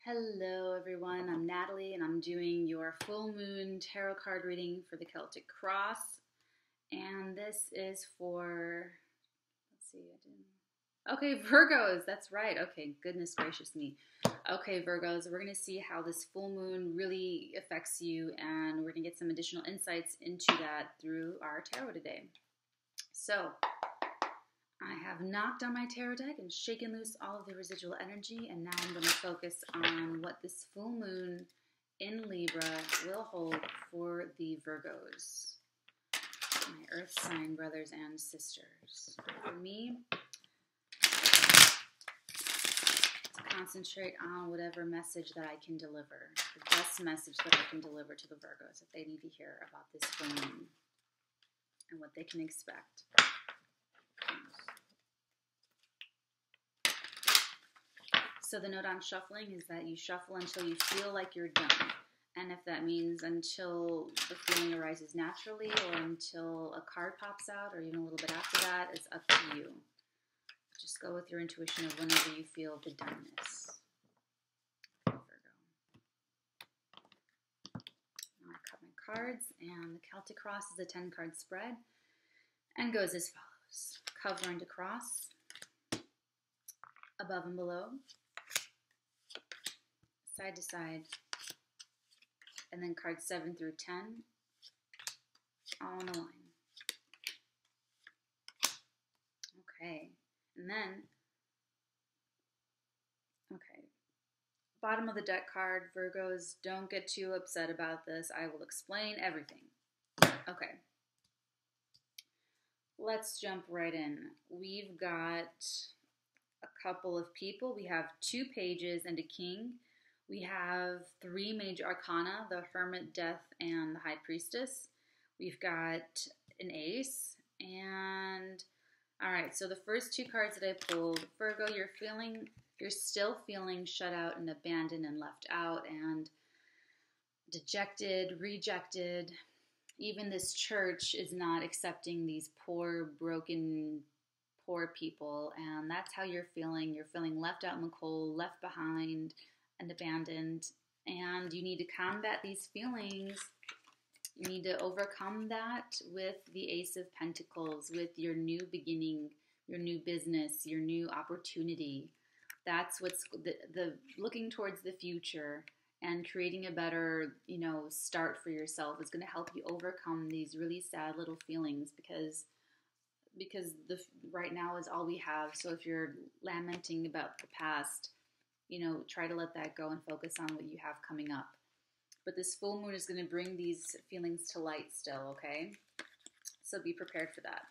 Hello everyone, I'm Natalie and I'm doing your full moon tarot card reading for the Celtic cross. And this is for, okay, Virgos, that's right. Okay, goodness gracious me. Okay, Virgos, we're going to see how this full moon really affects you, and we're going to get some additional insights into that through our tarot today. So, I have knocked on my tarot deck and shaken loose all of the residual energy, and now I'm going to focus on what this full moon in Libra will hold for the Virgos, my earth sign brothers and sisters. For me, to concentrate on whatever message that I can deliver, the best message that I can deliver to the Virgos if they need to hear about this full moon and what they can expect. So the note I'm shuffling is that you shuffle until you feel like you're done. And if that means until the feeling arises naturally or until a card pops out or even a little bit after that, it's up to you. Just go with your intuition of whenever you feel the doneness. Virgo. Now I cut my cards, and the Celtic cross is a 10-card spread and goes as follows. Cover and across, above and below, side to side, and then cards 7 through 10, all in a line. Okay, and then, bottom of the deck card, Virgos, don't get too upset about this. I will explain everything. Okay, let's jump right in. We've got a couple of people. We have 2 pages and a king. We have 3 major arcana, the Hermit, Death, and the High Priestess. We've got an ace, and all right, so the first 2 cards that I pulled, Virgo, you're still feeling shut out and abandoned and left out and dejected, rejected. Even this church is not accepting these poor, broken, poor people, and that's how you're feeling. You're feeling left out in the cold, left behind, and abandoned, and you need to combat these feelings. You need to overcome that with the Ace of Pentacles, with your new beginning, your new business, your new opportunity. That's what's the looking towards the future and creating a better, start for yourself is going to help you overcome these really sad little feelings because right now is all we have. So if you're lamenting about the past, try to let that go and focus on what you have coming up. But this full moon is going to bring these feelings to light still, okay? So be prepared for that.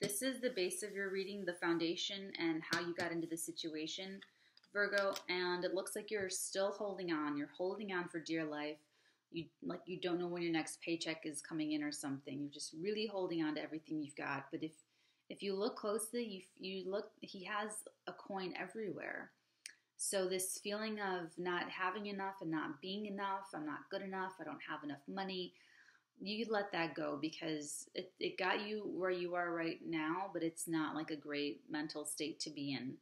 This is the base of your reading, the foundation, and how you got into the situation, Virgo, and it looks like you're still holding on. You're holding on for dear life. You don't know when your next paycheck is coming in or something. You're just really holding on to everything you've got. But if you look closely, he has a coin everywhere. So this feeling of not having enough and not being enough, I'm not good enough, I don't have enough money, you let that go because it got you where you are right now, but it's not like a great mental state to be in.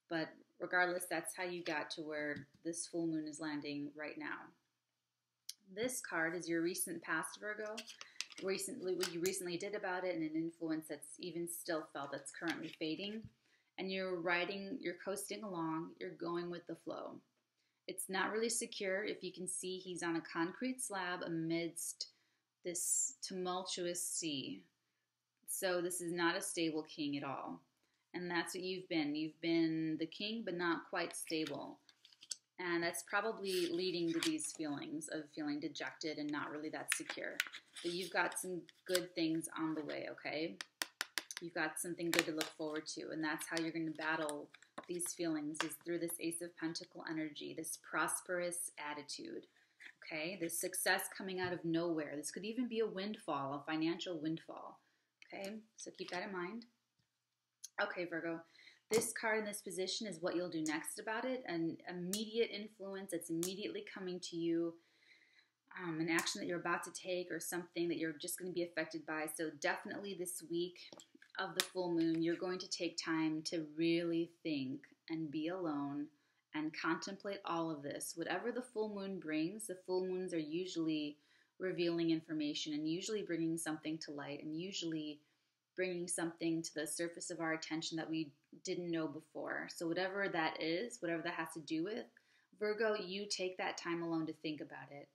But regardless, that's how you got to where this full moon is landing right now. This card is your recent past, Virgo. What you recently did about it and an influence that's even still felt that's currently fading. And you're coasting along, you're going with the flow. It's not really secure. If you can see, he's on a concrete slab amidst this tumultuous sea. So this is not a stable king at all. And that's what you've been. You've been the king, but not quite stable. And that's probably leading to these feelings of feeling dejected and not really that secure. But you've got some good things on the way, okay? You've got something good to look forward to, and that's how you're going to battle these feelings is through this Ace of Pentacle energy, this prosperous attitude, okay? This success coming out of nowhere. This could even be a windfall, a financial windfall, okay? So keep that in mind. Okay, Virgo, this card in this position is what you'll do next about it, an immediate influence that's immediately coming to you, an action that you're about to take or something that you're just going to be affected by. So definitely this week of the full moon, you're going to take time to really think and be alone and contemplate all of this. Whatever the full moon brings, the full moons are usually revealing information and usually bringing something to light and usually bringing something to the surface of our attention that we didn't know before. So whatever that is, whatever that has to do with, Virgo, you take that time alone to think about it.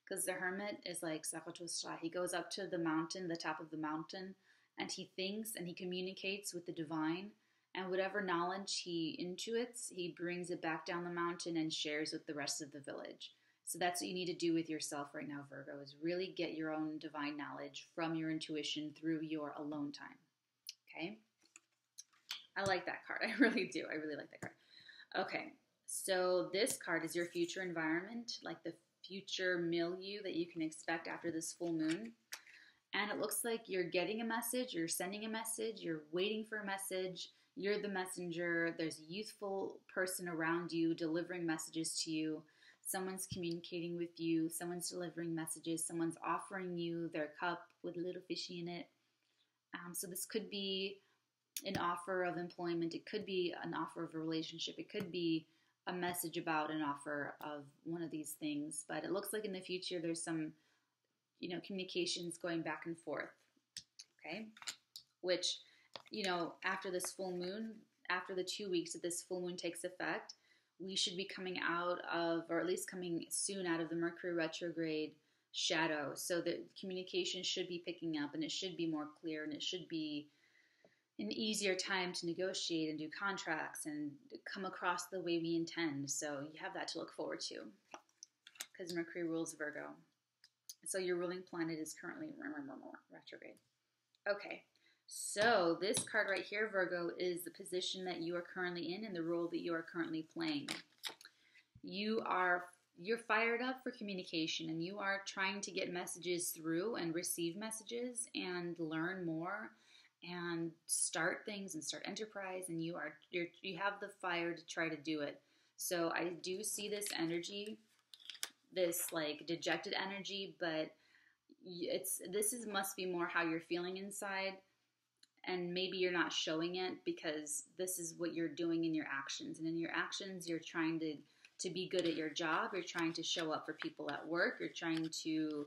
Because the hermit is like Zarathustra. He goes up to the mountain, the top of the mountain, and he thinks and he communicates with the divine. And whatever knowledge he intuits, he brings it back down the mountain and shares with the rest of the village. So that's what you need to do with yourself right now, Virgo, is really get your own divine knowledge from your intuition through your alone time. Okay? I like that card. I really do. I really like that card. Okay. So this card is your future environment, like the future milieu that you can expect after this full moon. And it looks like you're getting a message, you're sending a message, you're waiting for a message, you're the messenger, there's a youthful person around you delivering messages to you, someone's communicating with you, someone's delivering messages, someone's offering you their cup with a little fishy in it. So this could be an offer of employment, it could be an offer of a relationship, it could be a message about an offer of one of these things, but it looks like in the future there's some, communications going back and forth, okay? Which, after this full moon, after the 2 weeks that this full moon takes effect, we should be coming out of, or at least coming soon out of the Mercury retrograde shadow, so that communication should be picking up and it should be more clear and it should be an easier time to negotiate and do contracts and come across the way we intend. So you have that to look forward to because Mercury rules Virgo. So your ruling planet is currently retrograde. Okay, so this card right here, Virgo, is the position that you are currently in and the role that you are currently playing. You're fired up for communication and you are trying to get messages through and receive messages and learn more and start things and start enterprise, and you have the fire to try to do it. So I do see this energy, this like dejected energy, but must be more how you're feeling inside, and maybe you're not showing it because this is what you're doing in your actions. And in your actions, you're trying to be good at your job. You're trying to show up for people at work. You're trying to,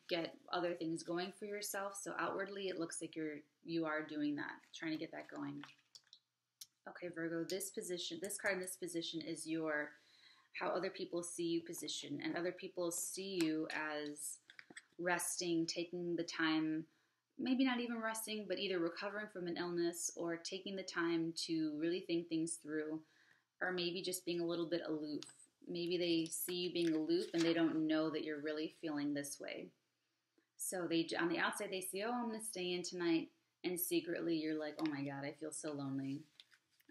get other things going for yourself. So outwardly, it looks like you are doing that, trying to get that going. Okay, Virgo, this card in this position is your how other people see you position, and other people see you as resting, taking the time, maybe not even resting, but either recovering from an illness or taking the time to really think things through, or maybe just being a little bit aloof. Maybe they see you being aloof and they don't know that you're really feeling this way. So on the outside, they see, oh, I'm going to stay in tonight. And secretly, you're like, oh my God, I feel so lonely.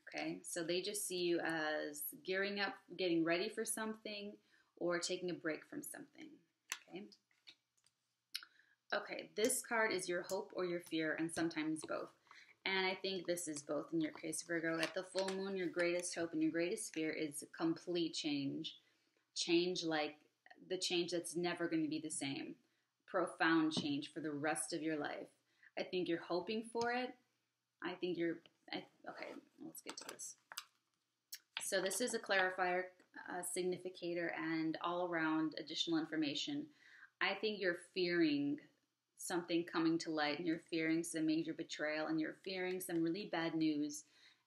Okay, so they just see you as gearing up, getting ready for something, or taking a break from something. Okay. Okay, this card is your hope or your fear, and sometimes both. And I think this is both in your case, Virgo. At the full moon, your greatest hope and your greatest fear is complete change. Change like the change that's never going to be the same. Profound change for the rest of your life. I think you're hoping for it. Okay, let's get to this. So this is a clarifier, significator, and all-around additional information. I think you're fearing something coming to light, and you're fearing some major betrayal, and you're fearing some really bad news.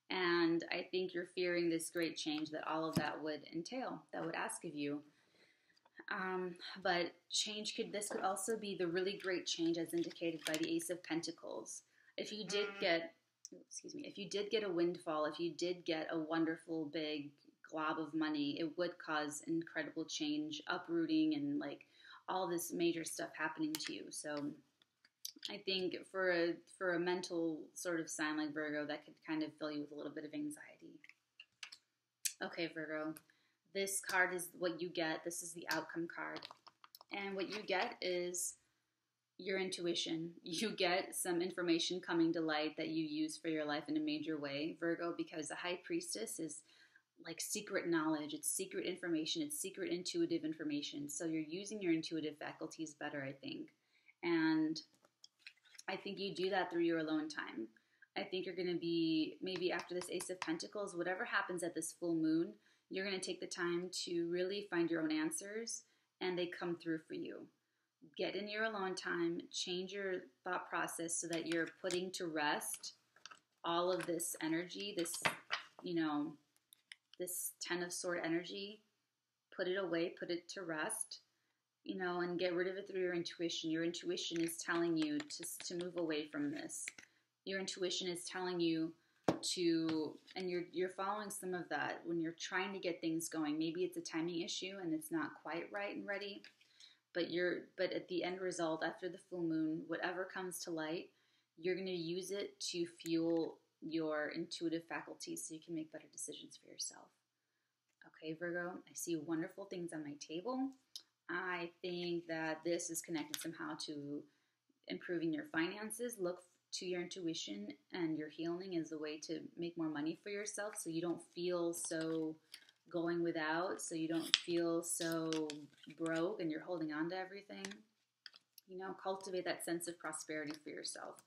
And I think you're fearing this great change that all of that would entail, that would ask of you. But this could also be the really great change as indicated by the Ace of Pentacles. If you did get a windfall, if you did get a wonderful big glob of money, it would cause incredible change, uprooting, and like all this major stuff happening to you. So I think for a mental sort of sign like Virgo, that could kind of fill you with a little bit of anxiety. Okay, Virgo, this card is what you get. This is the outcome card. And what you get is your intuition. You get some information coming to light that you use for your life in a major way, Virgo, because the High Priestess is like secret knowledge. It's secret information. It's secret intuitive information. So you're using your intuitive faculties better, I think. And I think you do that through your alone time. I think you're going to be, maybe after this Ace of Pentacles, whatever happens at this full moon, you're going to take the time to really find your own answers, and they come through for you. Get in your alone time, change your thought process so that you're putting to rest all of this energy, this, you know, this 10 of Sword energy. Put it away, put it to rest, you know, and get rid of it through your intuition. Your intuition is telling you to move away from this. Your intuition is telling you to, and you're following some of that when you're trying to get things going. Maybe it's a timing issue and it's not quite right and ready, but at the end result, after the full moon, whatever comes to light, you're going to use it to fuel your intuitive faculties so you can make better decisions for yourself. Okay, Virgo, I see wonderful things on my table. I think that this is connected somehow to improving your finances. Look to your intuition and your healing as a way to make more money for yourself so you don't feel so going without, so you don't feel so broke and you're holding on to everything. You know, cultivate that sense of prosperity for yourself.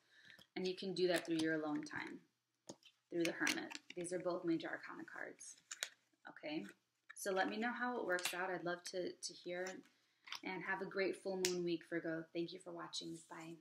And you can do that through your alone time, through the Hermit. These are both major arcana cards. Okay, so let me know how it works out. I'd love to hear, and have a great full moon week, Virgo. Thank you for watching. Bye.